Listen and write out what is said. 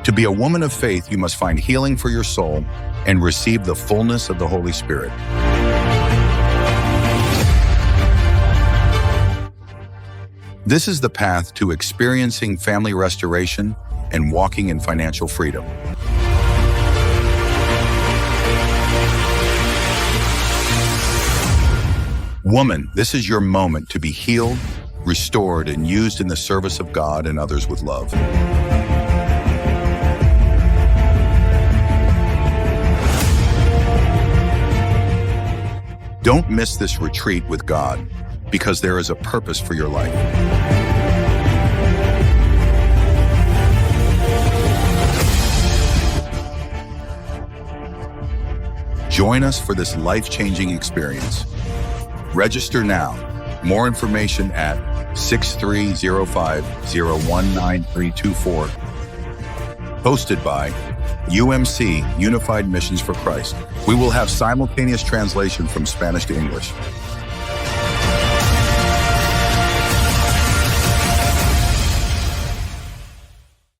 To be a woman of faith, you must find healing for your soul and receive the fullness of the Holy Spirit. This is the path to experiencing family restoration and walking in financial freedom. Woman, this is your moment to be healed, restored, and used in the service of God and others with love. Don't miss this retreat with God, because there is a purpose for your life. Join us for this life-changing experience. Register now. More information at 6305019324. Hosted by UMC, Unified Missions for Christ. We will have simultaneous translation from Spanish to English.